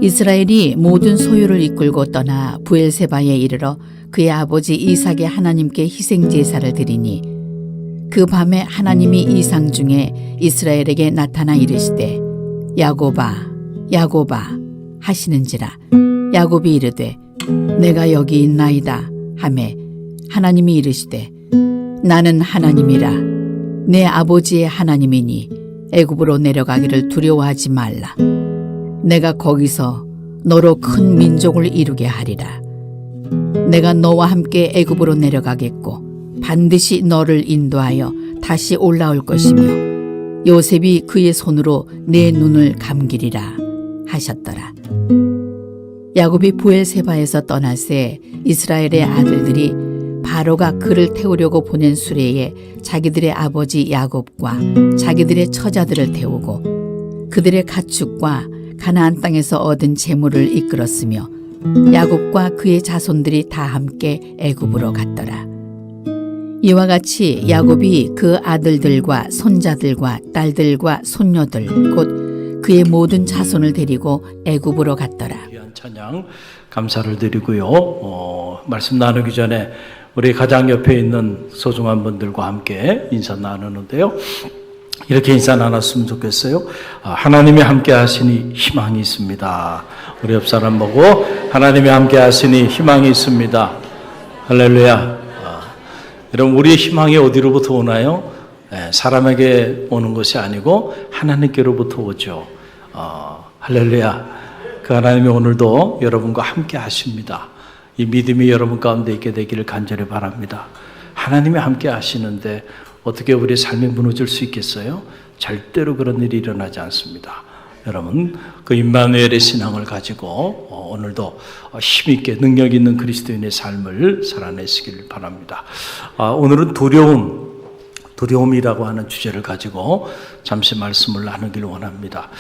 이스라엘이 모든 소유를 이끌고 떠나 브엘세바에 이르러 그의 아버지 이삭의 하나님께 희생 제사를 드리니 그 밤에 하나님이 이상 중에 이스라엘에게 나타나 이르시되 야곱아 야곱아 하시는지라. 야곱이 이르되 내가 여기 있나이다 하매 하나님이 이르시되 나는 하나님이라. 내 아버지의 하나님이니 애굽으로 내려가기를 두려워하지 말라. 내가 거기서 너로 큰 민족을 이루게 하리라. 내가 너와 함께 애굽으로 내려가겠고 반드시 너를 인도하여 다시 올라올 것이며 요셉이 그의 손으로 내 눈을 감기리라 하셨더라. 야곱이 브엘세바에서 떠나세 이스라엘의 아들들이 바로가 그를 태우려고 보낸 수레에 자기들의 아버지 야곱과 자기들의 처자들을 태우고 그들의 가축과 가나안 땅에서 얻은 재물을 이끌었으며 야곱과 그의 자손들이 다 함께 애굽으로 갔더라. 이와 같이 야곱이 그 아들들과 손자들과 딸들과 손녀들 곧 그의 모든 자손을 데리고 애굽으로 갔더라. 귀한 찬양 감사를 드리고요. 말씀 나누기 전에 우리 가장 옆에 있는 소중한 분들과 함께 인사 나누는데요. 이렇게 인사 나눴으면 좋겠어요. 하나님이 함께 하시니 희망이 있습니다. 우리 옆 사람 보고 하나님이 함께 하시니 희망이 있습니다. 할렐루야. 여러분 우리의 희망이 어디로부터 오나요? 사람에게 오는 것이 아니고 하나님께로부터 오죠. 할렐루야. 그 하나님이 오늘도 여러분과 함께 하십니다. 이 믿음이 여러분 가운데 있게 되기를 간절히 바랍니다. 하나님이 함께 하시는데 어떻게 우리의 삶이 무너질 수 있겠어요? 절대로 그런 일이 일어나지 않습니다. 여러분 그 임마누엘의 신앙을 가지고 오늘도 힘있게 능력 있는 그리스도인의 삶을 살아내시길 바랍니다. 오늘은 두려움이라고 하는 주제를 가지고 잠시 말씀을 나누기를 원합니다.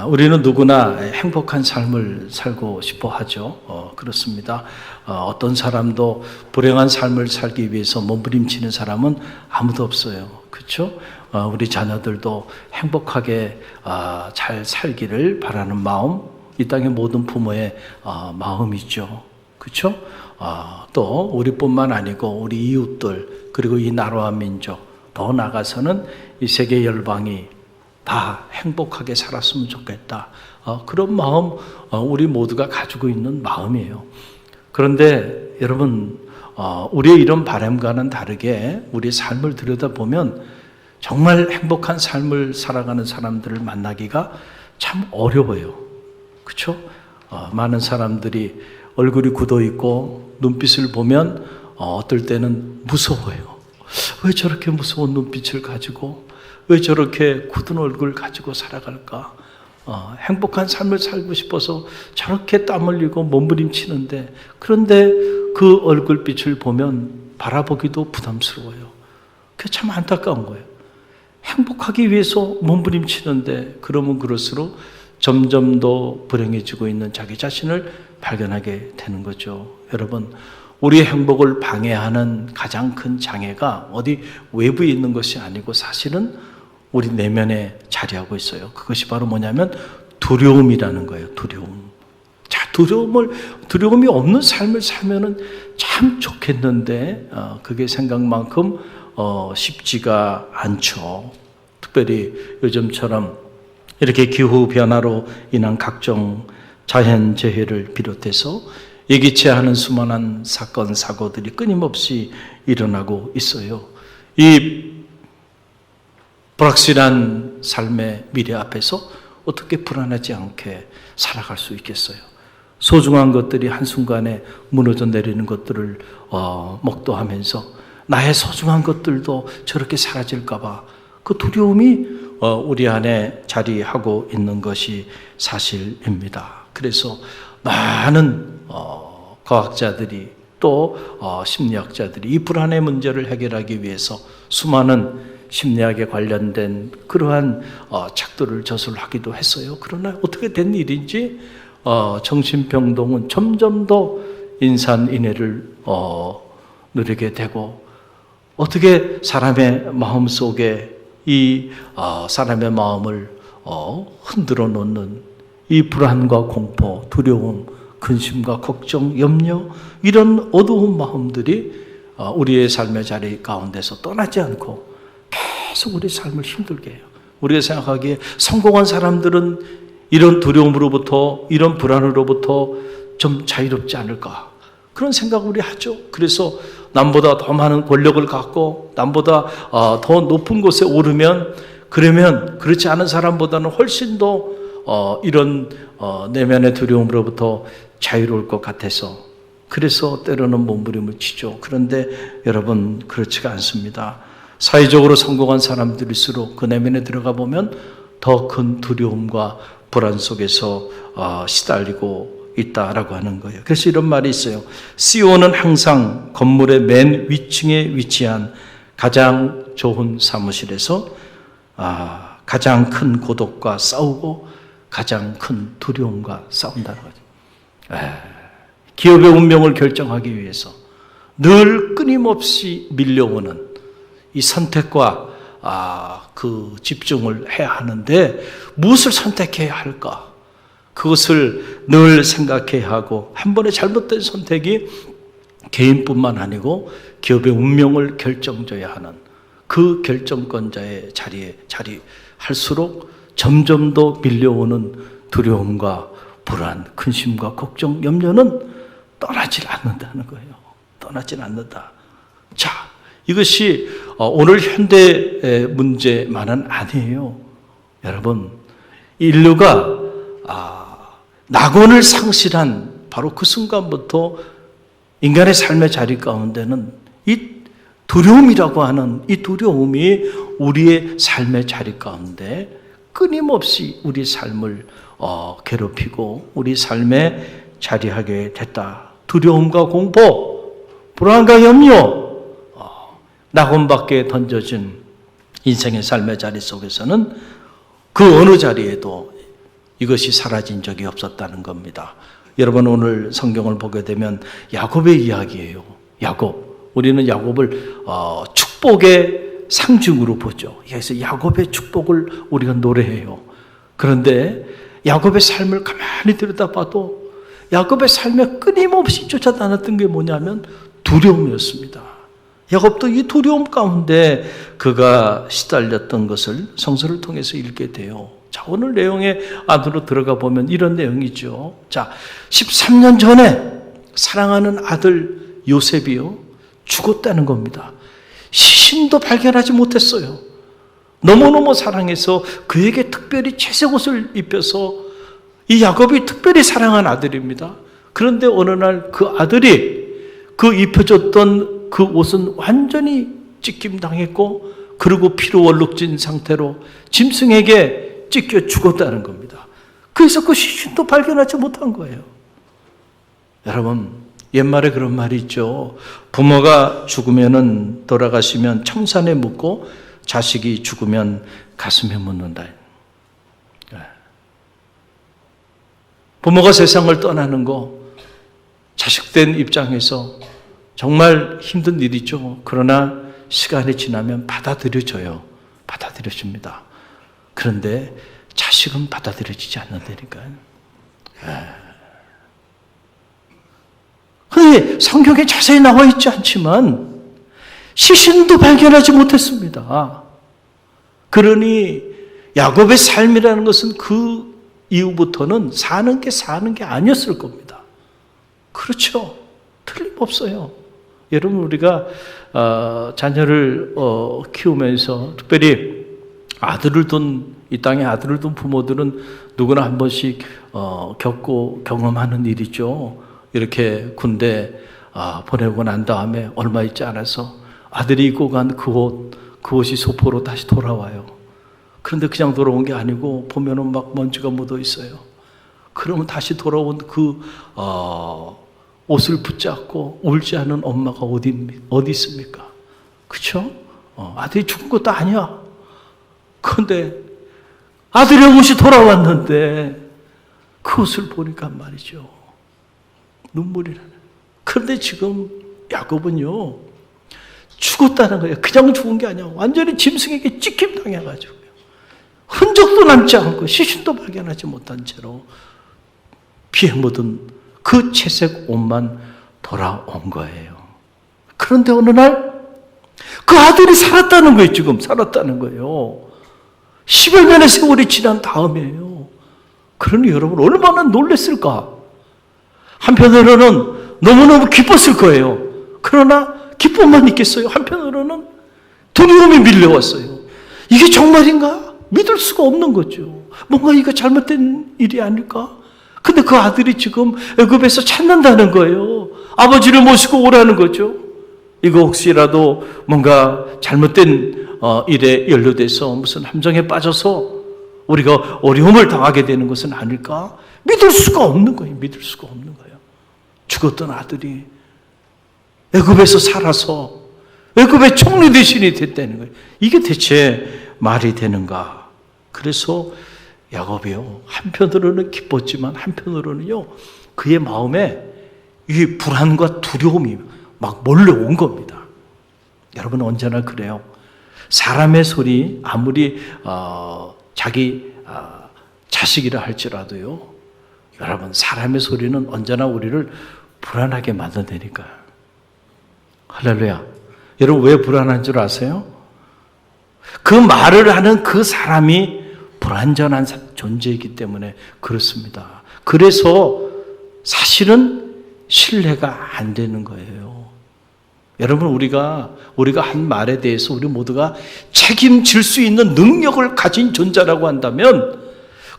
우리는 누구나 행복한 삶을 살고 싶어 하죠. 그렇습니다. 어떤 사람도 불행한 삶을 살기 위해서 몸부림치는 사람은 아무도 없어요. 그렇죠? 우리 자녀들도 행복하게 잘 살기를 바라는 마음, 이 땅의 모든 부모의 마음이죠. 그렇죠? 또 우리뿐만 아니고 우리 이웃들 그리고 이 나라와 민족 더 나아가서는 이 세계 열방이 다 행복하게 살았으면 좋겠다. 그런 마음 우리 모두가 가지고 있는 마음이에요. 그런데 여러분 우리의 이런 바람과는 다르게 우리의 삶을 들여다보면 정말 행복한 삶을 살아가는 사람들을 만나기가 참 어려워요. 그렇죠? 많은 사람들이 얼굴이 굳어 있고 눈빛을 보면 어떨 때는 무서워요. 왜 저렇게 무서운 눈빛을 가지고 왜 저렇게 굳은 얼굴을 가지고 살아갈까? 행복한 삶을 살고 싶어서 저렇게 땀 흘리고 몸부림치는데 그런데 그 얼굴빛을 보면 바라보기도 부담스러워요. 그게 참 안타까운 거예요. 행복하기 위해서 몸부림치는데 그러면 그럴수록 점점 더 불행해지고 있는 자기 자신을 발견하게 되는 거죠. 여러분 우리의 행복을 방해하는 가장 큰 장애가 어디 외부에 있는 것이 아니고 사실은 우리 내면에 자리하고 있어요. 그것이 바로 뭐냐면 두려움이라는 거예요. 두려움. 자, 두려움이 없는 삶을 살면은 참 좋겠는데 그게 생각만큼 쉽지가 않죠. 특별히 요즘처럼 이렇게 기후 변화로 인한 각종 자연재해를 비롯해서 예기치 않은 수많은 사건, 사고들이 끊임없이 일어나고 있어요. 이 불확실한 삶의 미래 앞에서 어떻게 불안하지 않게 살아갈 수 있겠어요? 소중한 것들이 한순간에 무너져 내리는 것들을 목도하면서 나의 소중한 것들도 저렇게 사라질까 봐 그 두려움이 우리 안에 자리하고 있는 것이 사실입니다. 그래서 많은 과학자들이 또 심리학자들이 이 불안의 문제를 해결하기 위해서 수많은 심리학에 관련된 그러한 책들을 저술하기도 했어요. 그러나 어떻게 된 일인지 정신병동은 점점 더 인산인해를 누리게 되고 어떻게 사람의 마음속에 이 사람의 마음을 흔들어 놓는 이 불안과 공포, 두려움, 근심과 걱정, 염려, 이런 어두운 마음들이 우리의 삶의 자리 가운데서 떠나지 않고 계속 우리 삶을 힘들게 해요. 우리가 생각하기에 성공한 사람들은 이런 두려움으로부터, 이런 불안으로부터 좀 자유롭지 않을까, 그런 생각을 우리 하죠. 그래서 남보다 더 많은 권력을 갖고 남보다 더 높은 곳에 오르면, 그러면 그렇지 않은 사람보다는 훨씬 더 이런 내면의 두려움으로부터 자유로울 것 같아서, 그래서 때로는 몸부림을 치죠. 그런데 여러분, 그렇지가 않습니다. 사회적으로 성공한 사람들일수록 그 내면에 들어가 보면 더 큰 두려움과 불안 속에서 시달리고 있다라고 하는 거예요. 그래서 이런 말이 있어요. CEO는 항상 건물의 맨 위층에 위치한 가장 좋은 사무실에서 가장 큰 고독과 싸우고 가장 큰 두려움과 싸운다는 거죠. 기업의 운명을 결정하기 위해서 늘 끊임없이 밀려오는 이 선택과 그 집중을 해야 하는데, 무엇을 선택해야 할까? 그것을 늘 생각해야 하고, 한 번의 잘못된 선택이 개인뿐만 아니고 기업의 운명을 결정져야 하는 그 결정권자의 자리에 자리할수록 점점 더 밀려오는 두려움과 불안, 근심과 걱정, 염려는 떠나질 않는다는 거예요. 떠나질 않는다. 자, 이것이 오늘 현대의 문제만은 아니에요. 여러분, 인류가 낙원을 상실한 바로 그 순간부터 인간의 삶의 자리 가운데는 이 두려움이라고 하는 이 두려움이 우리의 삶의 자리 가운데 끊임없이 우리 삶을 괴롭히고 우리 삶에 자리하게 됐다. 두려움과 공포, 불안과 염려, 낙원 밖에 던져진 인생의 삶의 자리 속에서는 그 어느 자리에도 이것이 사라진 적이 없었다는 겁니다. 여러분, 오늘 성경을 보게 되면 야곱의 이야기예요. 야곱. 우리는 야곱을 축복의 상징으로 보죠. 그래서 야곱의 축복을 우리가 노래해요. 그런데 야곱의 삶을 가만히 들여다봐도 야곱의 삶에 끊임없이 쫓아다녔던 게 뭐냐면 두려움이었습니다. 야곱도 이 두려움 가운데 그가 시달렸던 것을 성서를 통해서 읽게 돼요. 자, 오늘 내용의 안으로 들어가 보면 이런 내용이죠. 자, 13년 전에 사랑하는 아들 요셉이요, 죽었다는 겁니다. 시신도 발견하지 못했어요. 너무너무 사랑해서 그에게 특별히 채색 옷을 입혀서, 이 야곱이 특별히 사랑한 아들입니다. 그런데 어느 날 그 아들이 그 입혀줬던 그 옷은 완전히 찢김당했고, 그리고 피로 얼룩진 상태로 짐승에게 찢겨 죽었다는 겁니다. 그래서 그 시신도 발견하지 못한 거예요. 여러분, 옛말에 그런 말이 있죠. 부모가 죽으면은, 돌아가시면 청산에 묻고 자식이 죽으면 가슴에 묻는다. 부모가 세상을 떠나는 거, 자식된 입장에서 정말 힘든 일이죠. 그러나 시간이 지나면 받아들여져요. 받아들여집니다. 그런데 자식은 받아들여지지 않는다니까요. 그런데 성경에 자세히 나와 있지 않지만 시신도 발견하지 못했습니다. 그러니 야곱의 삶이라는 것은 그 이후부터는 사는 게 아니었을 겁니다. 그렇죠. 틀림없어요. 여러분, 우리가 자녀를 키우면서, 특별히 아들을 둔, 이 땅에 아들을 둔 부모들은 누구나 한 번씩 겪고 경험하는 일이죠. 이렇게 군대 보내고 난 다음에 얼마 있지 않아서 아들이 입고 간 그 옷이 소포로 다시 돌아와요. 그런데 그냥 돌아온 게 아니고 보면은 막 먼지가 묻어 있어요. 그러면 다시 돌아온 그 옷을 붙잡고 울지 않은 엄마가 어디 있습니까? 그렇죠? 아들이 죽은 것도 아니야. 그런데 아들의 옷이 돌아왔는데 그 옷을 보니까 말이죠, 눈물이 나요. 그런데 지금 야곱은요, 죽었다는 거예요. 그냥 죽은 게 아니야. 완전히 짐승에게 찍힘 당해가지고요. 흔적도 남지 않고 시신도 발견하지 못한 채로 피에 묻은 그 채색 옷만 돌아온 거예요. 그런데 어느 날 그 아들이 살았다는 거예요. 지금 살았다는 거예요. 10여 년의 세월이 지난 다음이에요. 그러니 여러분 얼마나 놀랐을까? 한편으로는 너무너무 기뻤을 거예요. 그러나 기쁨만 있겠어요? 한편으로는 두려움이 밀려왔어요. 이게 정말인가? 믿을 수가 없는 거죠. 뭔가 이거 잘못된 일이 아닐까? 근데 그 아들이 지금 애굽에서 찾는다는 거예요. 아버지를 모시고 오라는 거죠. 이거 혹시라도 뭔가 잘못된 일에 연루돼서 무슨 함정에 빠져서 우리가 어려움을 당하게 되는 것은 아닐까? 믿을 수가 없는 거예요. 믿을 수가 없는 거예요. 죽었던 아들이 애굽에서 살아서 애굽의 총리 대신이 됐다는 거예요. 이게 대체 말이 되는가? 그래서 야곱이요, 한편으로는 기뻤지만 한편으로는요, 그의 마음에 이 불안과 두려움이 막 몰려온 겁니다. 여러분 언제나 그래요. 사람의 소리 아무리 자기 자식이라 할지라도요, 여러분 사람의 소리는 언제나 우리를 불안하게 만든다니까요. 할렐루야. 여러분 왜 불안한 줄 아세요? 그 말을 하는 그 사람이 불완전한 존재이기 때문에 그렇습니다. 그래서 사실은 신뢰가 안 되는 거예요. 여러분 우리가 한 말에 대해서 우리 모두가 책임질 수 있는 능력을 가진 존재라고 한다면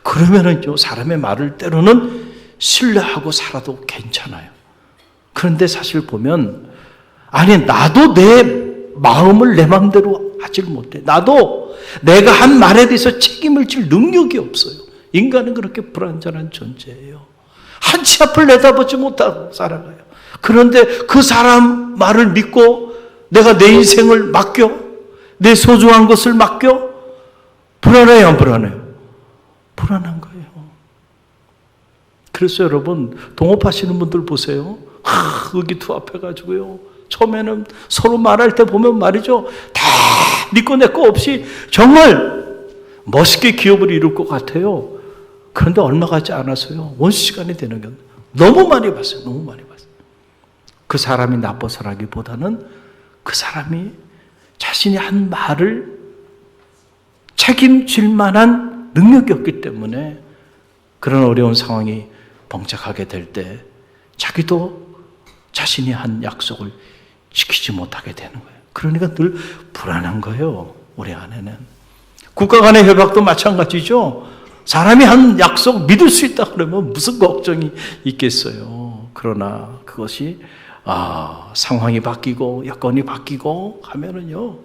그러면은요, 사람의 말을 때로는 신뢰하고 살아도 괜찮아요. 그런데 사실 보면 아니 나도 내 마음을 내 마음대로 하질 못해. 나도 내가 한 말에 대해서 책임을 질 능력이 없어요. 인간은 그렇게 불완전한 존재예요. 한치 앞을 내다보지 못하고 살아가요. 그런데 그 사람 말을 믿고 내가 내 인생을 맡겨? 내 소중한 것을 맡겨? 불안해요, 안 불안해요? 불안한 거예요. 그래서 여러분 동업하시는 분들 보세요. 의기투합해가지고요, 처음에는 서로 말할 때 보면 말이죠, 다 네 거 내 거 없이 정말 멋있게 기업을 이룰 것 같아요. 그런데 얼마 가지 않아서요, 원수시간이 되는 게 너무 많이 봤어요. 너무 많이 봤어요. 그 사람이 나빠서라기보다는 그 사람이 자신이 한 말을 책임질 만한 능력이 없기 때문에 그런 어려운 상황이 봉착하게 될 때 자기도 자신이 한 약속을 지키지 못하게 되는 거예요. 그러니까 늘 불안한 거예요. 우리 안에는. 국가 간의 협약도 마찬가지죠. 사람이 한 약속 믿을 수 있다 그러면 무슨 걱정이 있겠어요. 그러나 그것이 상황이 바뀌고 여건이 바뀌고 하면은요,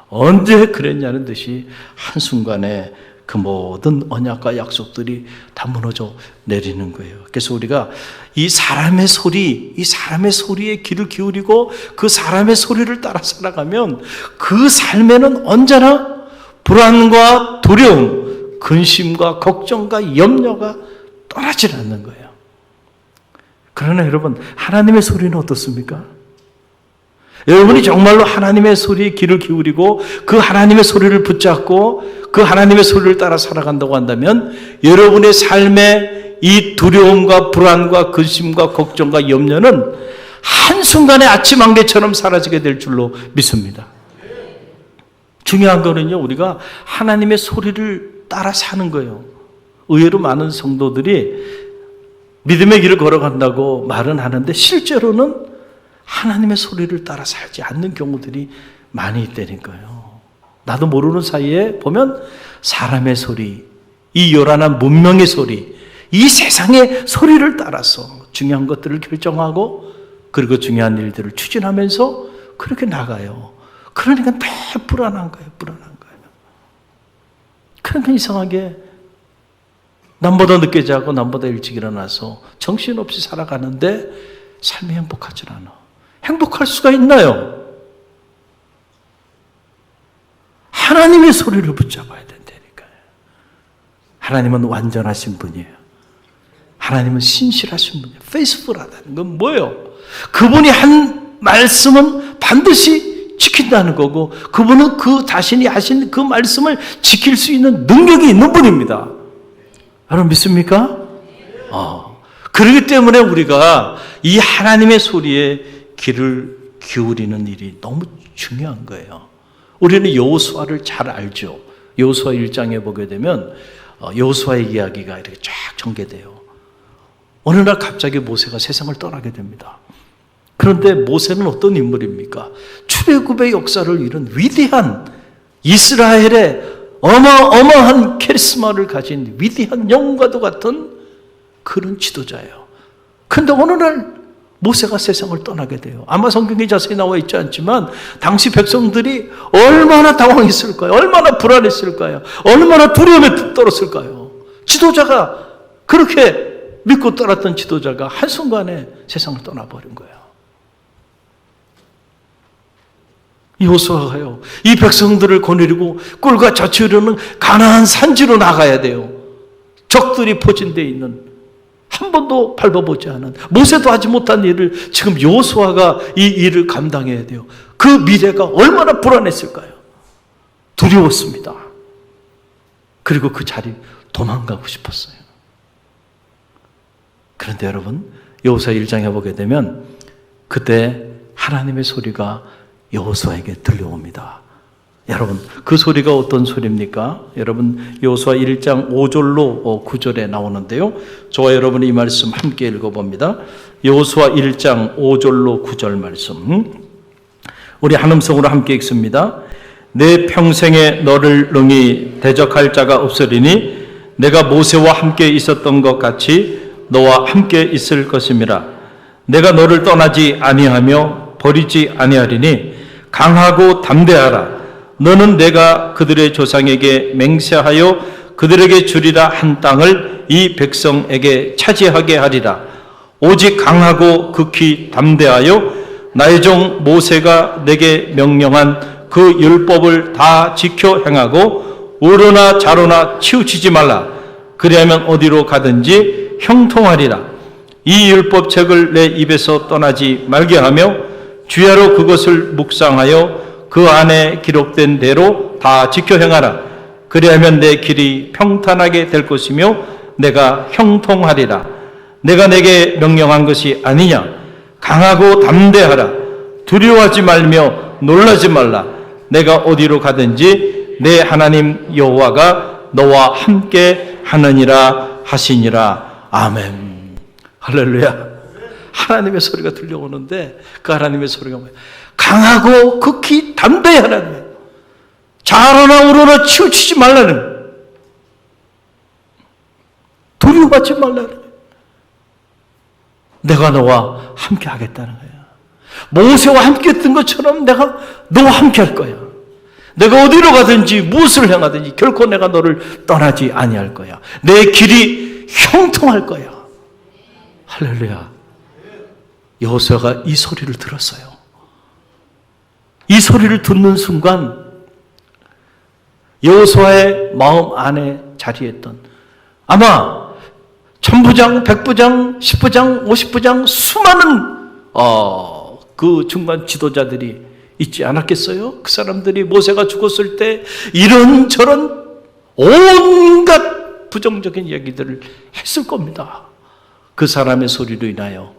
언제 그랬냐는 듯이 한순간에 그 모든 언약과 약속들이 다 무너져 내리는 거예요. 그래서 우리가 이 사람의 소리에 귀를 기울이고 그 사람의 소리를 따라 살아가면 그 삶에는 언제나 불안과 두려움, 근심과 걱정과 염려가 떠나질 않는 거예요. 그러나 여러분, 하나님의 소리는 어떻습니까? 여러분이 정말로 하나님의 소리에 귀를 기울이고 그 하나님의 소리를 붙잡고 그 하나님의 소리를 따라 살아간다고 한다면 여러분의 삶에 이 두려움과 불안과 근심과 걱정과 염려는 한순간에 아침 안개처럼 사라지게 될 줄로 믿습니다. 중요한 거는요, 우리가 하나님의 소리를 따라 사는 거예요. 의외로 많은 성도들이 믿음의 길을 걸어간다고 말은 하는데 실제로는 하나님의 소리를 따라 살지 않는 경우들이 많이 있다니까요. 나도 모르는 사이에 보면 사람의 소리, 이 요란한 문명의 소리, 이 세상의 소리를 따라서 중요한 것들을 결정하고 그리고 중요한 일들을 추진하면서 그렇게 나가요. 그러니까 다 불안한 거예요. 불안한 거예요. 그러니까 이상하게 남보다 늦게 자고 남보다 일찍 일어나서 정신없이 살아가는데 삶이 행복하지 않아. 행복할 수가 있나요? 하나님의 소리를 붙잡아야 된다니까요. 하나님은 완전하신 분이에요. 하나님은 신실하신 분이에요. 페이스풀하다는 건 뭐예요? 그분이 한 말씀은 반드시 지킨다는 거고, 그분은 그 자신이 하신 그 말씀을 지킬 수 있는 능력이 있는 분입니다. 여러분 믿습니까? 그렇기 때문에 우리가 이 하나님의 소리에 귀를 기울이는 일이 너무 중요한 거예요. 우리는 여호수아를 잘 알죠. 여호수아 1장에 보게 되면 여호수아의 이야기가 이렇게 쫙 전개돼요. 어느 날 갑자기 모세가 세상을 떠나게 됩니다. 그런데 모세는 어떤 인물입니까? 출애굽의 역사를 이룬 위대한 이스라엘의 어마어마한 카리스마를 가진 위대한 영웅과도 같은 그런 지도자예요. 그런데 어느 날 모세가 세상을 떠나게 돼요. 아마 성경에 자세히 나와 있지 않지만 당시 백성들이 얼마나 당황했을까요? 얼마나 불안했을까요? 얼마나 두려움에 떨었을까요? 지도자가, 그렇게 믿고 떠났던 지도자가 한순간에 세상을 떠나버린 거예요. 여호수아가요, 이 백성들을 거느리고 꿀과 젖이 흐르는 가나안 산지로 나가야 돼요. 적들이 포진되어 있는, 한 번도 밟아보지 않은, 모세도 하지 못한 일을 지금 여호수아가 이 일을 감당해야 돼요. 그 미래가 얼마나 불안했을까요? 두려웠습니다. 그리고 그 자리 도망가고 싶었어요. 그런데 여러분, 여호수아 1장에 보게 되면 그때 하나님의 소리가 여호수아에게 들려옵니다. 여러분, 그 소리가 어떤 소리입니까? 여러분, 여호수아 1장 5절로 9절에 나오는데요. 저와 여러분이 이 말씀 함께 읽어봅니다. 여호수아 1장 5절로 9절 말씀, 우리 한 음성으로 함께 읽습니다. 내 평생에 너를 능히 대적할 자가 없으리니 내가 모세와 함께 있었던 것 같이 너와 함께 있을 것임이라. 내가 너를 떠나지 아니하며 버리지 아니하리니 강하고 담대하라. 너는 내가 그들의 조상에게 맹세하여 그들에게 주리라 한 땅을 이 백성에게 차지하게 하리라. 오직 강하고 극히 담대하여 나의 종 모세가 내게 명령한 그 율법을 다 지켜 행하고 우로나 좌로나 치우치지 말라. 그리하면 어디로 가든지 형통하리라. 이 율법책을 내 입에서 떠나지 말게 하며 주야로 그것을 묵상하여 그 안에 기록된 대로 다 지켜 행하라. 그리하면 내 길이 평탄하게 될 것이며 내가 형통하리라. 내가 내게 명령한 것이 아니냐. 강하고 담대하라. 두려워하지 말며 놀라지 말라. 내가 어디로 가든지 내 하나님 여호와가 너와 함께 하느니라 하시니라. 아멘. 할렐루야. 하나님의 소리가 들려오는데 그 하나님의 소리가 뭐예요? 강하고 극히 담대하라는 거예요. 좌로나 우로나 치우치지 말라는 거예요. 두려워하지 말라는 거예요. 내가 너와 함께 하겠다는 거예요. 모세와 함께 했던 것처럼 내가 너와 함께 할 거야. 내가 어디로 가든지 무엇을 행하든지 결코 내가 너를 떠나지 아니할 거야. 내 길이 형통할 거야. 할렐루야. 여호수아가 이 소리를 들었어요. 이 소리를 듣는 순간 여호수아의 마음 안에 자리했던, 아마 천부장, 백부장, 십부장, 50부장 수많은 그 중간 지도자들이 있지 않았겠어요? 그 사람들이 모세가 죽었을 때 이런저런 온갖 부정적인 이야기들을 했을 겁니다. 그 사람의 소리로 인하여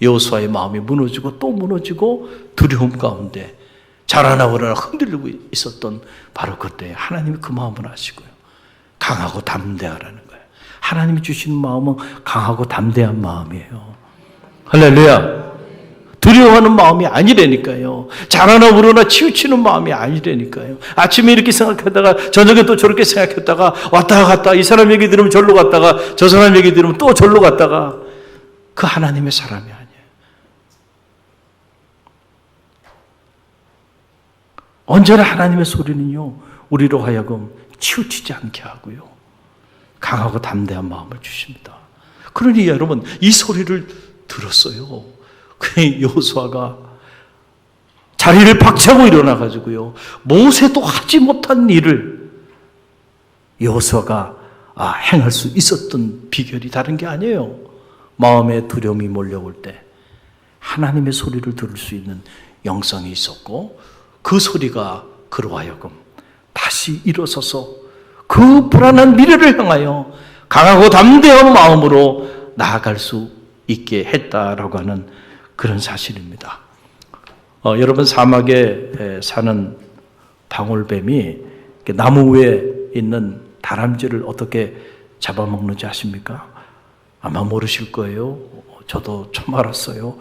여호수아의 마음이 무너지고 또 무너지고 두려움 가운데 자라나오라 흔들리고 있었던 바로 그때 하나님이 그 마음을 아시고요. 강하고 담대하라는 거예요. 하나님이 주시는 마음은 강하고 담대한 마음이에요. 할렐루야. 두려워하는 마음이 아니라니까요. 자라나 우러나 치우치는 마음이 아니라니까요. 아침에 이렇게 생각하다가 저녁에 또 저렇게 생각했다가 왔다 갔다, 이 사람 얘기 들으면 절로 갔다가 저 사람 얘기 들으면 또 절로 갔다가, 그 하나님의 사람이 아니에요. 언제나 하나님의 소리는요, 우리로 하여금 치우치지 않게 하고요, 강하고 담대한 마음을 주십니다. 그러니 여러분, 이 소리를 들었어요. 그 여호수아가 자리를 박차고 일어나가지고요, 모세도 하지 못한 일을 여호수아가 행할 수 있었던 비결이 다른 게 아니에요. 마음에 두려움이 몰려올 때 하나님의 소리를 들을 수 있는 영성이 있었고 그 소리가 그로 하여금 다시 일어서서 그 불안한 미래를 향하여 강하고 담대한 마음으로 나아갈 수 있게 했다라고 하는 그런 사실입니다. 여러분, 사막에 사는 방울뱀이 나무 위에 있는 다람쥐를 어떻게 잡아먹는지 아십니까? 아마 모르실 거예요. 저도 처음 알았어요.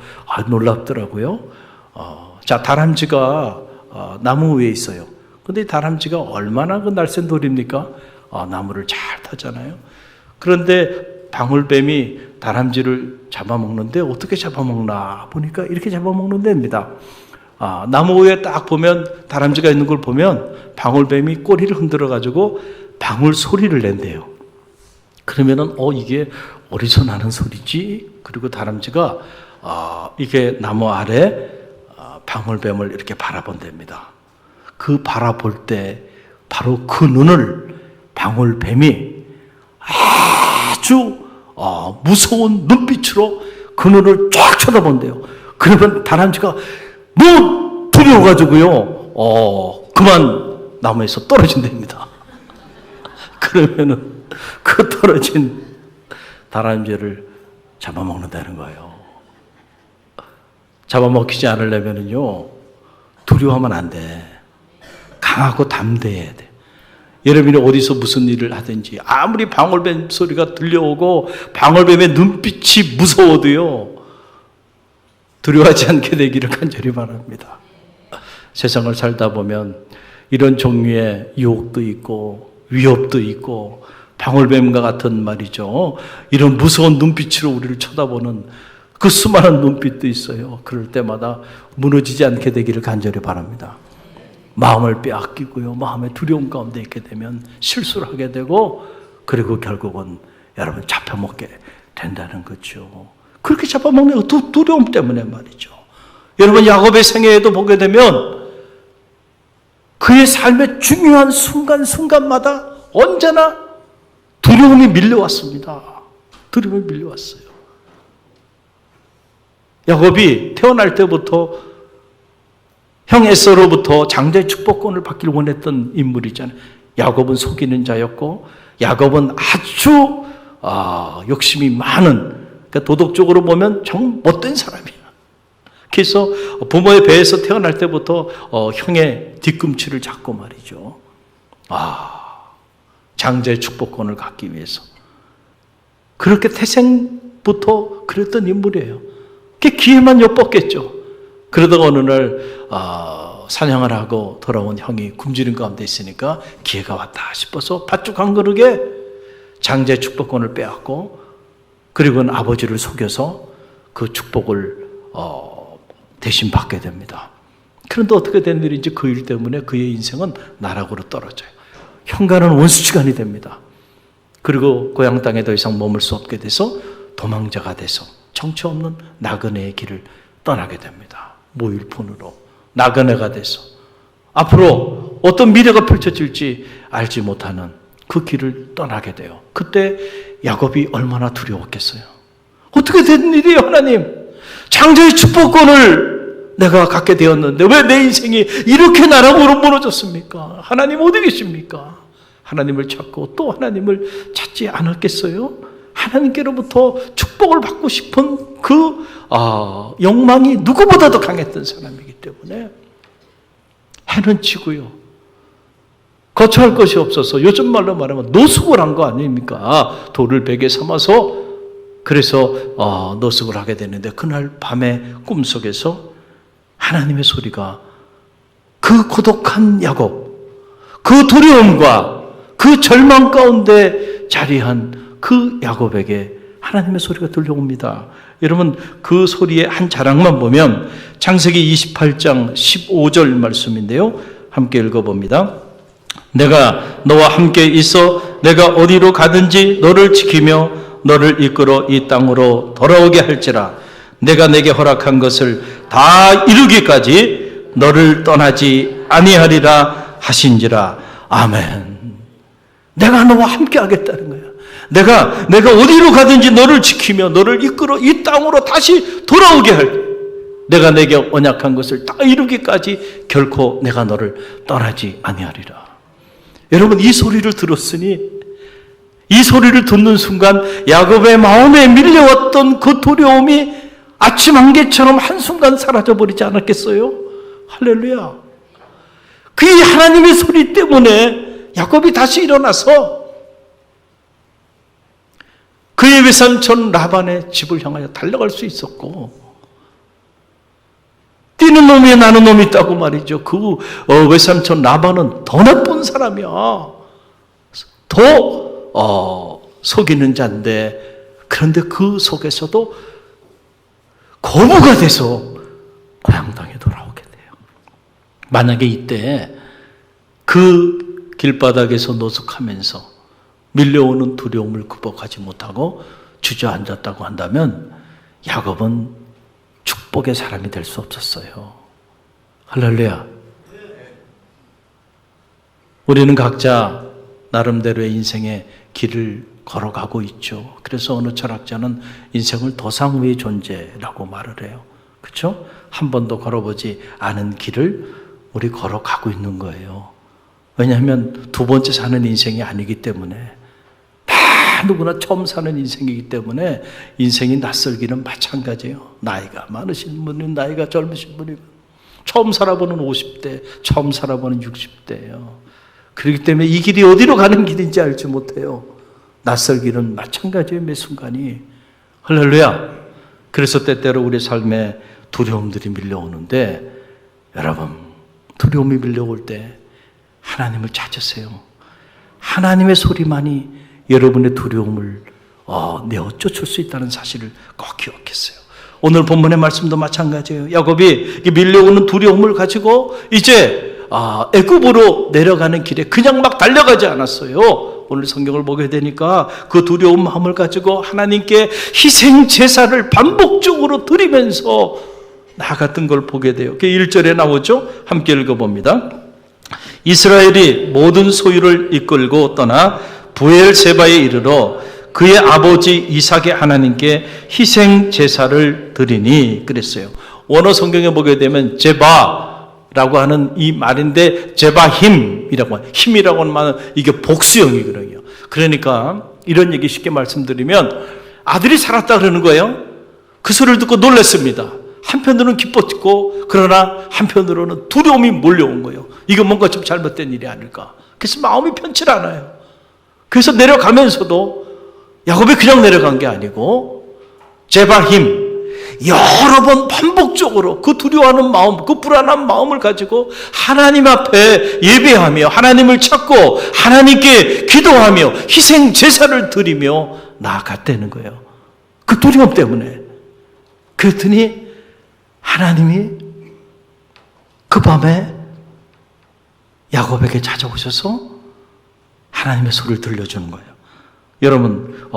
놀랍더라고요. 자, 다람쥐가 나무 위에 있어요. 근데 다람쥐가 얼마나 그 날쌘 돌입니까? 나무를 잘 타잖아요. 그런데 방울뱀이 다람쥐를 잡아먹는데 어떻게 잡아먹나 보니까 이렇게 잡아먹는 데입니다. 나무 위에 딱 보면 다람쥐가 있는 걸 보면 방울뱀이 꼬리를 흔들어 가지고 방울 소리를 낸대요. 그러면은 이게 어디서 나는 소리지? 그리고 다람쥐가 이게 나무 아래 방울뱀을 이렇게 바라본답니다. 그 바라볼 때 바로 그 눈을 방울뱀이 아주 무서운 눈빛으로 그 눈을 쫙 쳐다본대요. 그러면 다람쥐가 너무 두려워가지고요, 그만 나무에서 떨어진답니다. 그러면은 그 떨어진 다람쥐를 잡아먹는다는 거예요. 잡아먹히지 않으려면요, 두려워하면 안 돼. 강하고 담대해야 돼. 여러분이 어디서 무슨 일을 하든지 아무리 방울뱀 소리가 들려오고 방울뱀의 눈빛이 무서워도요, 두려워하지 않게 되기를 간절히 바랍니다. 세상을 살다 보면 이런 종류의 유혹도 있고 위협도 있고 방울뱀과 같은 말이죠, 이런 무서운 눈빛으로 우리를 쳐다보는 그 수많은 눈빛도 있어요. 그럴 때마다 무너지지 않게 되기를 간절히 바랍니다. 마음을 빼앗기고요, 마음의 두려움 가운데 있게 되면 실수를 하게 되고, 그리고 결국은 여러분 잡혀먹게 된다는 거죠. 그렇게 잡아먹는 거 두려움 때문에 말이죠. 여러분, 야곱의 생애에도 보게 되면 그의 삶의 중요한 순간순간마다 언제나 두려움이 밀려왔습니다. 두려움이 밀려왔어요. 야곱이 태어날 때부터 형 에서로부터 장자의 축복권을 받기를 원했던 인물이잖아요. 야곱은 속이는 자였고, 야곱은 아주 욕심이 많은, 그러니까 도덕적으로 보면 정 못된 사람이야. 그래서 부모의 배에서 태어날 때부터 형의 뒤꿈치를 잡고 말이죠, 장자의 축복권을 갖기 위해서 그렇게 태생부터 그랬던 인물이에요. 그 기회만 엿봤겠죠. 그러다가 어느 날 사냥을 하고 돌아온 형이 굶주린 가운데 있으니까 기회가 왔다 싶어서 팥죽 한 그릇에 장자의 축복권을 빼앗고, 그리고는 아버지를 속여서 그 축복을 대신 받게 됩니다. 그런데 어떻게 된 일인지 그 일 때문에 그의 인생은 나락으로 떨어져요. 형과는 원수지간이 됩니다. 그리고 고향 땅에 더 이상 머물 수 없게 돼서 도망자가 돼서 정처 없는 나그네의 길을 떠나게 됩니다. 모일폰으로 나그네가 돼서 앞으로 어떤 미래가 펼쳐질지 알지 못하는 그 길을 떠나게 돼요. 그때 야곱이 얼마나 두려웠겠어요. 어떻게 된 일이에요, 하나님? 장자의 축복권을 내가 갖게 되었는데 왜 내 인생이 이렇게 나락으로 무너졌습니까? 하나님 어디 계십니까? 하나님을 찾고 또 하나님을 찾지 않았겠어요? 하나님께로부터 축복을 받고 싶은 그 욕망이 누구보다도 강했던 사람이기 때문에 해는 치고요, 거처할 것이 없어서 요즘 말로 말하면 노숙을 한 거 아닙니까? 돌을 베개 삼아서 그래서 노숙을 하게 되는데, 그날 밤에 꿈속에서 하나님의 소리가 그 고독한 야곱, 그 두려움과 그 절망 가운데 자리한 그 야곱에게 하나님의 소리가 들려옵니다. 여러분, 그 소리의 한 자락만 보면 창세기 28장 15절 말씀인데요, 함께 읽어봅니다. 내가 너와 함께 있어 내가 어디로 가든지 너를 지키며 너를 이끌어 이 땅으로 돌아오게 할지라. 내가 내게 허락한 것을 다 이루기까지 너를 떠나지 아니하리라 하신지라. 아멘. 내가 너와 함께 하겠다는 거야. 내가 어디로 가든지 너를 지키며 너를 이끌어 이 땅으로 다시 돌아오게 할. 내가 내게 언약한 것을 다 이루기까지 결코 내가 너를 떠나지 아니하리라. 여러분, 이 소리를 들었으니 이 소리를 듣는 순간 야곱의 마음에 밀려왔던 그 두려움이 아침 안개처럼 한순간 사라져버리지 않았겠어요? 할렐루야. 그 하나님의 소리 때문에 야곱이 다시 일어나서 그의 외삼촌 라반의 집을 향하여 달려갈 수 있었고, 뛰는 놈이 나는 놈이 있다고 말이죠. 그 외삼촌 라반은 더 나쁜 사람이야. 더 속이는 자인데, 그런데 그 속에서도 거부가 돼서 고향 땅에 돌아오게 돼요. 만약에 이때 그 길바닥에서 노숙하면서 밀려오는 두려움을 극복하지 못하고 주저앉았다고 한다면 야곱은 축복의 사람이 될 수 없었어요. 할렐루야. 우리는 각자 나름대로의 인생의 길을 걸어가고 있죠. 그래서 어느 철학자는 인생을 도상의 존재라고 말을 해요. 그렇죠? 한 번도 걸어보지 않은 길을 우리 걸어가고 있는 거예요. 왜냐하면 두 번째 사는 인생이 아니기 때문에, 다 누구나 처음 사는 인생이기 때문에 인생이 낯설기는 마찬가지예요. 나이가 많으신 분은, 나이가 젊으신 분이 처음 살아보는 50대, 처음 살아보는 60대예요. 그렇기 때문에 이 길이 어디로 가는 길인지 알지 못해요. 낯설기는 마찬가지예요, 매 순간이. 할렐루야. 그래서 때때로 우리 삶에 두려움들이 밀려오는데, 여러분, 두려움이 밀려올 때 하나님을 찾으세요. 하나님의 소리만이 여러분의 두려움을 내어 쫓을 수 있다는 사실을 꼭 기억했어요. 오늘 본문의 말씀도 마찬가지예요. 야곱이 밀려오는 두려움을 가지고 이제 애굽으로 내려가는 길에 그냥 막 달려가지 않았어요. 오늘 성경을 보게 되니까 그 두려운 마음을 가지고 하나님께 희생 제사를 반복적으로 드리면서 나아갔던 걸 보게 돼요. 그게 1절에 나오죠. 함께 읽어봅니다. 이스라엘이 모든 소유를 이끌고 떠나 부엘세바에 이르러 그의 아버지 이삭의 하나님께 희생 제사를 드리니 그랬어요. 원어 성경에 보게 되면 제바라고 하는 이 말인데, 제바힘이라고 하는, 힘이라고 하는 말은 이게 복수형이거든요. 그러니까 이런 얘기 쉽게 말씀드리면, 아들이 살았다 그러는 거예요. 그 소리를 듣고 놀랐습니다. 한편으로는 기뻤고, 그러나 한편으로는 두려움이 몰려온 거예요. 이거 뭔가 좀 잘못된 일이 아닐까. 그래서 마음이 편치 않아요. 그래서 내려가면서도 야곱이 그냥 내려간 게 아니고 제바힘, 여러 번 반복적으로 그 두려워하는 마음, 그 불안한 마음을 가지고 하나님 앞에 예배하며 하나님을 찾고 하나님께 기도하며 희생 제사를 드리며 나아갔다는 거예요. 그 두려움 때문에. 그랬더니 하나님이 그 밤에 야곱에게 찾아오셔서 하나님의 소리를 들려주는 거예요. 여러분,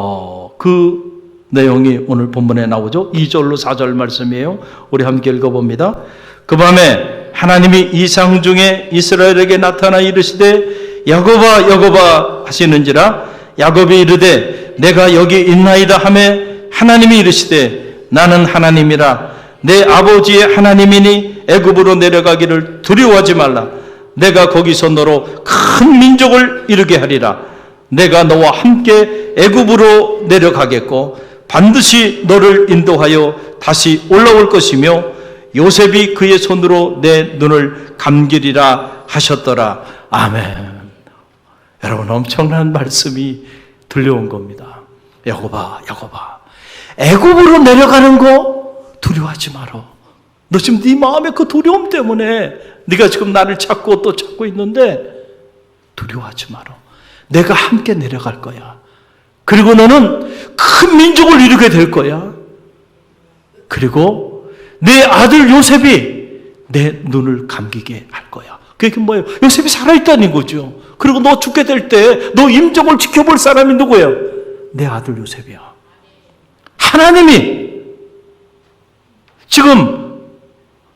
그 내용이 오늘 본문에 나오죠. 2절로 4절 말씀이에요. 우리 함께 읽어봅니다. 그 밤에 하나님이 이상 중에 이스라엘에게 나타나 이르시되 야곱아 야곱아 하시는지라. 야곱이 이르되 내가 여기 있나이다 하매 하나님이 이르시되 나는 하나님이라. 내 아버지의 하나님이니 애굽으로 내려가기를 두려워하지 말라. 내가 거기서 너로 큰 민족을 이루게 하리라. 내가 너와 함께 애굽으로 내려가겠고 반드시 너를 인도하여 다시 올라올 것이며 요셉이 그의 손으로 내 눈을 감기리라 하셨더라. 아멘. 여러분, 엄청난 말씀이 들려온 겁니다. 야곱아 야곱아, 애굽으로 내려가는 거 두려워하지 마라. 너 지금 네 마음의 그 두려움 때문에 네가 지금 나를 찾고 또 찾고 있는데 두려워하지 마라. 내가 함께 내려갈 거야. 그리고 너는 큰 민족을 이루게 될 거야. 그리고 내 아들 요셉이 내 눈을 감기게 할 거야. 그게 뭐예요? 요셉이 살아있다는 거죠. 그리고 너 죽게 될 때 너 임종을 지켜볼 사람이 누구예요? 내 아들 요셉이야. 하나님이 지금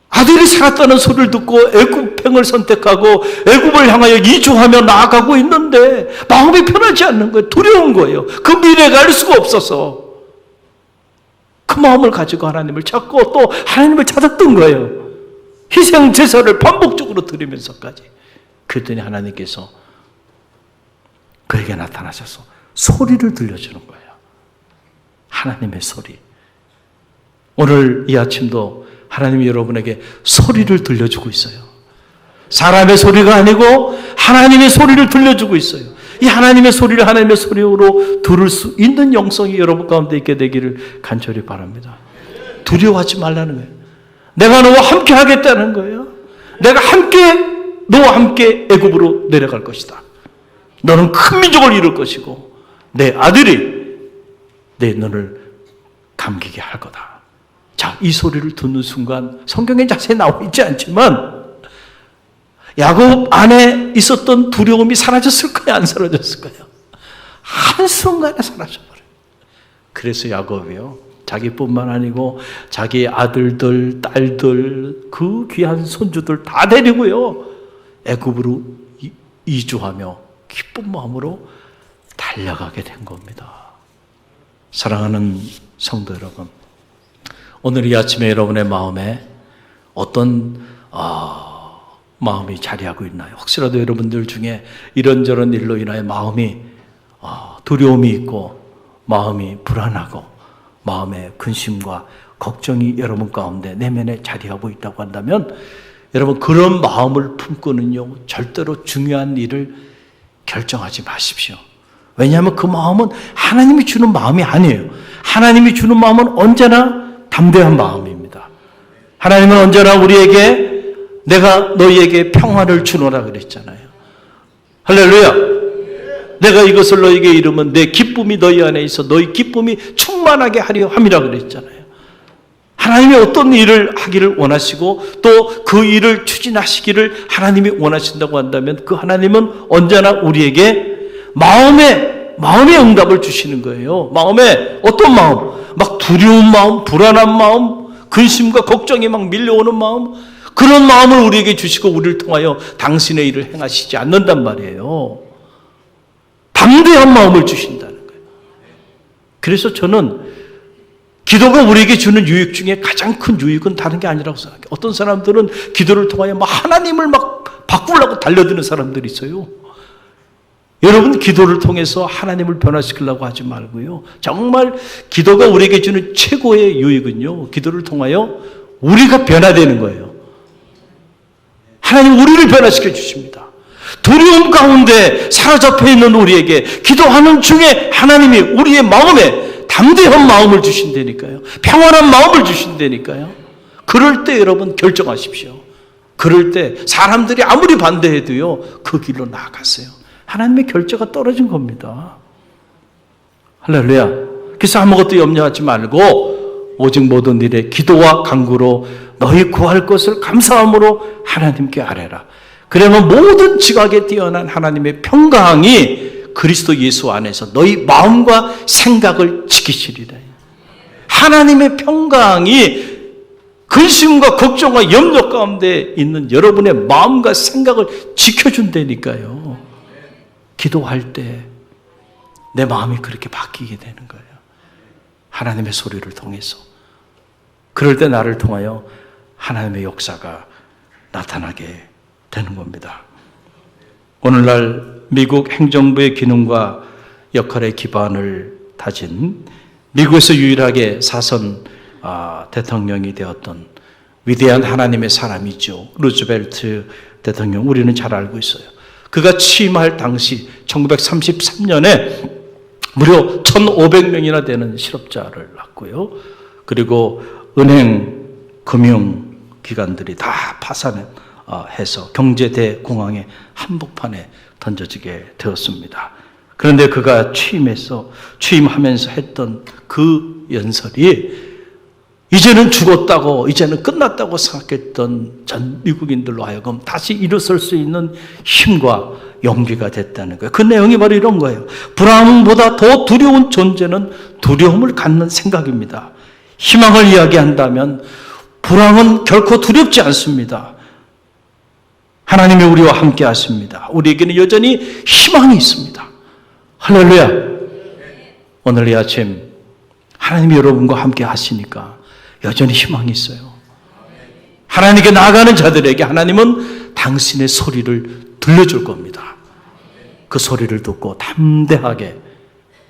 아들이 살았다는 소리를 듣고 애굽행을 선택하고 애굽을 향하여 이주하며 나아가고 있는데 마음이 편하지 않는 거예요. 두려운 거예요. 그 미래가 알 수가 없어서. 그 그 마음을 가지고 하나님을 찾고 또 하나님을 찾았던 거예요. 희생 제사를 반복적으로 드리면서까지. 그랬더니 하나님께서 그에게 나타나셔서 소리를 들려주는 거예요. 하나님의 소리. 오늘 이 아침도 하나님이 여러분에게 소리를 들려주고 있어요. 사람의 소리가 아니고 하나님의 소리를 들려주고 있어요. 이 하나님의 소리를 하나님의 소리로 들을 수 있는 영성이 여러분 가운데 있게 되기를 간절히 바랍니다. 두려워하지 말라는 거예요. 내가 너와 함께 하겠다는 거예요. 내가 너와 함께 애굽으로 내려갈 것이다. 너는 큰 민족을 이룰 것이고 내 아들이 내 눈을 감기게 할 거다. 자, 이 소리를 듣는 순간 성경에 자세히 나와 있지 않지만 야곱 안에 있었던 두려움이 사라졌을 거야, 안 사라졌을 거야? 한순간에 사라져버려요. 그래서 야곱이요, 자기뿐만 아니고 자기 아들들, 딸들, 그 귀한 손주들 다 데리고요 애굽으로 이주하며 기쁜 마음으로 달려가게 된 겁니다. 사랑하는 성도 여러분, 오늘 이 아침에 여러분의 마음에 어떤 마음이 자리하고 있나요? 혹시라도 여러분들 중에 이런저런 일로 인하여 마음이 두려움이 있고 마음이 불안하고 마음의 근심과 걱정이 여러분 가운데 내면에 자리하고 있다고 한다면 여러분 그런 마음을 품고는요 절대로 중요한 일을 결정하지 마십시오. 왜냐하면 그 마음은 하나님이 주는 마음이 아니에요. 하나님이 주는 마음은 언제나 담대한 마음입니다. 하나님은 언제나 우리에게 내가 너희에게 평화를 주노라 그랬잖아요. 할렐루야. 내가 이것을 너희에게 이루면 내 기쁨이 너희 안에 있어 너희 기쁨이 충만하게 하려 함이라 그랬잖아요. 하나님이 어떤 일을 하기를 원하시고 또 그 일을 추진하시기를 하나님이 원하신다고 한다면 그 하나님은 언제나 우리에게 마음의 응답을 주시는 거예요. 마음에 어떤 마음? 막 두려운 마음, 불안한 마음, 근심과 걱정이 막 밀려오는 마음, 그런 마음을 우리에게 주시고 우리를 통하여 당신의 일을 행하시지 않는단 말이에요. 담대한 마음을 주신다는 거예요. 그래서 저는 기도가 우리에게 주는 유익 중에 가장 큰 유익은 다른 게 아니라고 생각해요. 어떤 사람들은 기도를 통하여 막 하나님을 막 바꾸려고 달려드는 사람들이 있어요. 여러분 기도를 통해서 하나님을 변화시키려고 하지 말고요. 정말 기도가 우리에게 주는 최고의 유익은요. 기도를 통하여 우리가 변화되는 거예요. 하나님 우리를 변화시켜 주십니다. 두려움 가운데 사로잡혀 있는 우리에게 기도하는 중에 하나님이 우리의 마음에 담대한 마음을 주신다니까요. 평안한 마음을 주신다니까요. 그럴 때 여러분 결정하십시오. 그럴 때 사람들이 아무리 반대해도요. 그 길로 나아가세요. 하나님의 결제가 떨어진 겁니다. 할렐루야. 그래서 아무것도 염려하지 말고 오직 모든 일에 기도와 간구로 너희 구할 것을 감사함으로 하나님께 아뢰라. 그러면 모든 지각에 뛰어난 하나님의 평강이 그리스도 예수 안에서 너희 마음과 생각을 지키시리라. 하나님의 평강이 근심과 걱정과 염려 가운데 있는 여러분의 마음과 생각을 지켜준다니까요. 기도할 때 내 마음이 그렇게 바뀌게 되는 거예요. 하나님의 소리를 통해서. 그럴 때 나를 통하여 하나님의 역사가 나타나게 되는 겁니다. 오늘날 미국 행정부의 기능과 역할의 기반을 다진 미국에서 유일하게 사선 대통령이 되었던 위대한 하나님의 사람이죠. 루즈벨트 대통령, 우리는 잘 알고 있어요. 그가 취임할 당시 1933년에 무려 1,500명이나 되는 실업자를 낳고요. 그리고 은행, 금융기관들이 다 파산해서 경제대공황의 한복판에 던져지게 되었습니다. 그런데 그가 취임하면서 했던 그 연설이 이제는 죽었다고, 이제는 끝났다고 생각했던 전 미국인들로 하여금 다시 일어설 수 있는 힘과 용기가 됐다는 거예요. 그 내용이 바로 이런 거예요. 불안보다 더 두려운 존재는 두려움을 갖는 생각입니다. 희망을 이야기한다면 불안은 결코 두렵지 않습니다. 하나님이 우리와 함께 하십니다. 우리에게는 여전히 희망이 있습니다. 할렐루야. 오늘 이 아침 하나님이 여러분과 함께 하시니까 여전히 희망이 있어요. 하나님께 나아가는 자들에게 하나님은 당신의 소리를 들려줄 겁니다. 그 소리를 듣고 담대하게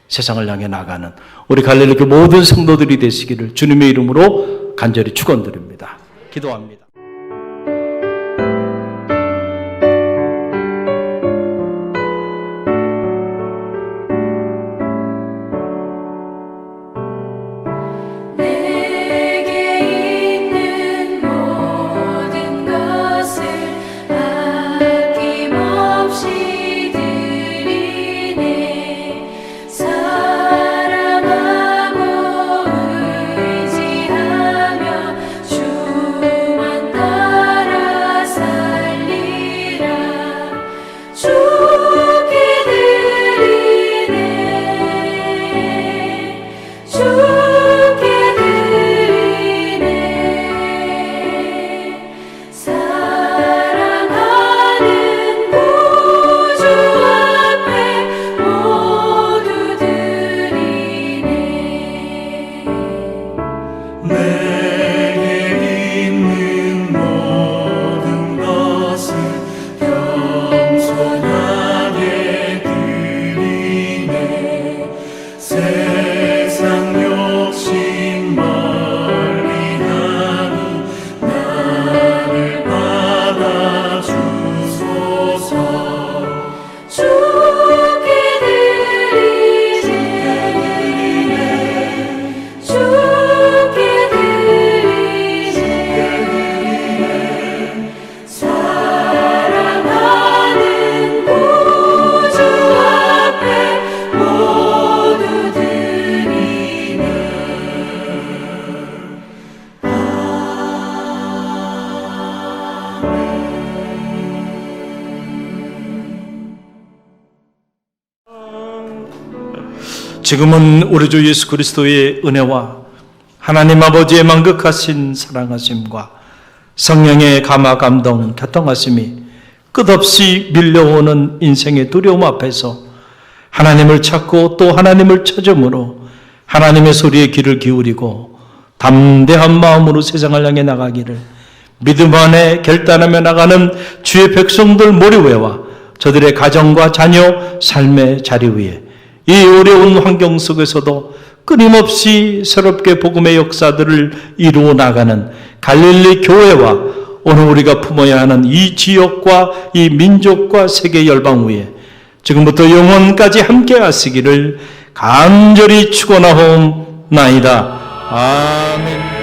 세상을 향해 나가는 우리 갈릴리교 모든 성도들이 되시기를 주님의 이름으로 간절히 축원드립니다. 기도합니다. 지금은 우리 주 예수 그리스도의 은혜와 하나님 아버지의 만극하신 사랑하심과 성령의 감화 감동 교통하심이 끝없이 밀려오는 인생의 두려움 앞에서 하나님을 찾고 또 하나님을 찾음으로 하나님의 소리에 귀를 기울이고 담대한 마음으로 세상을 향해 나가기를 믿음 안에 결단하며 나가는 주의 백성들 모리외와 저들의 가정과 자녀 삶의 자리 위에 이 어려운 환경 속에서도 끊임없이 새롭게 복음의 역사들을 이루어 나가는 갈릴리 교회와 오늘 우리가 품어야 하는 이 지역과 이 민족과 세계 열방 위에 지금부터 영원까지 함께 하시기를 간절히 축원하옵나이다. 아멘.